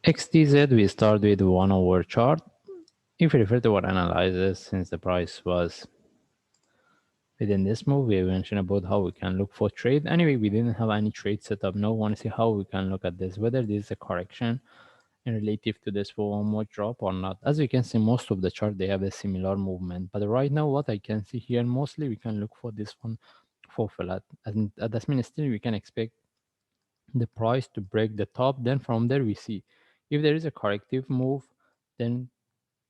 XTZ, we start with 1 hour chart. If we refer to our analysis, since the price was within this move, we mentioned about how we can look for trade. Anyway, we didn't have any trade set up. Now we want to see how we can look at this, whether this is a correction in relative to this for one more drop or not. As you can see, most of the chart, they have a similar movement. But right now, what I can see here, mostly we can look for this one for flat. And that means still we can expect the price to break the top. Then from there, we see if there is a corrective move, then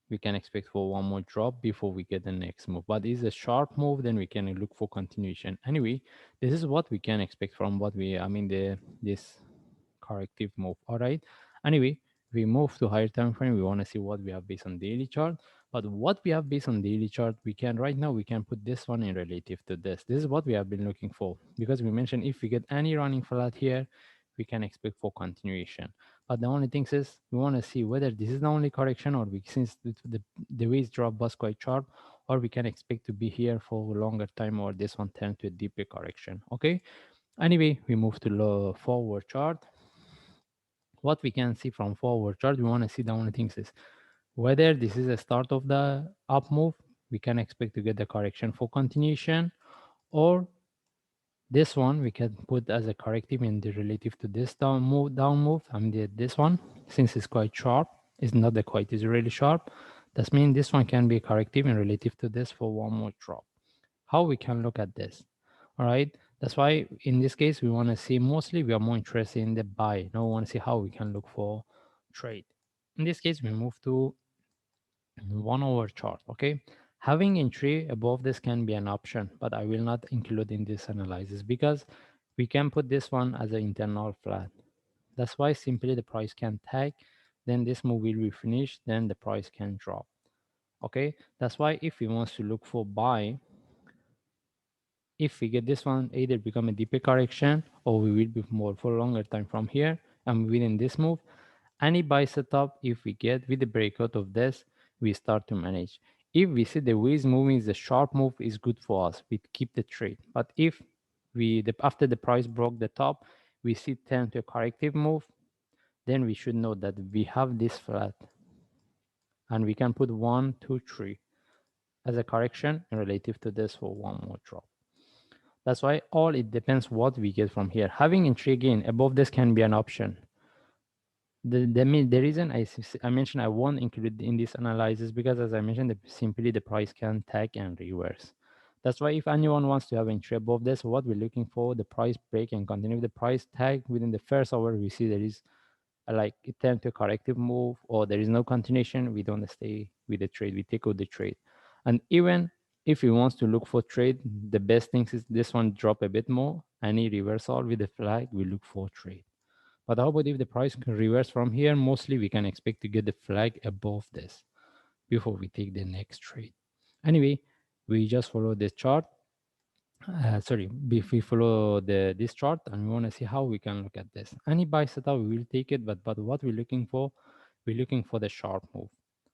we can expect for one more drop before we get the next move. But is a sharp move, then we can look for continuation. Anyway, this is what we can expect from what we, I mean, this corrective move. All right. Anyway, we move to higher time frame. We want to see what we have based on daily chart. But what we have based on daily chart, we can right now we can put this one in relative to this. This is what we have been looking for, because we mentioned if we get any running flat here, we can expect for continuation. But the only thing is we want to see whether this is the only correction, or we, since the waist drop was quite sharp, or we can expect to be here for a longer time, or this one turn to a deeper correction. Okay. Anyway, we move to low forward chart. What we can see from forward chart, we want to see the only things is whether this is a start of the up move, we can expect to get the correction for continuation, or this one we can put as a corrective in the relative to this down move. I mean this one, since it's quite sharp, it's not the quite, it's really sharp. That means this one can be corrective in relative to this for one more drop. How we can look at this? All right. That's why in this case we want to see, mostly we are more interested in the buy. Now we want to see how we can look for trade. In this case, we move to 1 hour chart. Okay. Having entry above this can be an option, but I will not include in this analysis because we can put this one as an internal flat. That's why simply the price can tag, then this move will be finished, then the price can drop. Okay. That's why if we want to look for buy, if we get this one, either become a deeper correction or we will be more for a longer time from here and within this move. Any buy setup, if we get with the breakout of this, we start to manage. If we see the waist moving is a sharp move, is good for us, we keep the trade. But if after the price broke the top, we see turn to a corrective move, then we should know that we have this flat and we can put 1, 2, 3 as a correction in relative to this for one more drop. That's why all it depends what we get from here. Having entry gain above this can be an option. The reason I mentioned I won't include in this analysis because, as I mentioned, simply the price can tag and reverse. That's why if anyone wants to have entry above this, what we're looking for, the price break and continue with the price tag within the first hour, we see there is like it turned to a corrective move or there is no continuation, we don't stay with the trade, we take out the trade. And even if he wants to look for trade, the best thing is this one drop a bit more, any reversal with the flag, we look for trade. But how about if the price can reverse from here? Mostly we can expect to get the flag above this before we take the next trade. Anyway, we just follow this chart. Sorry, if we follow this chart and we want to see how we can look at this. Any buy setup, we will take it, but what we're looking for, we're looking for the sharp move.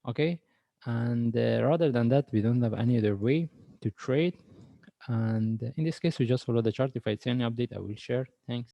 Okay, and rather than that, we don't have any other way to trade. And in this case, we just follow the chart. If I see any update, I will share. Thanks.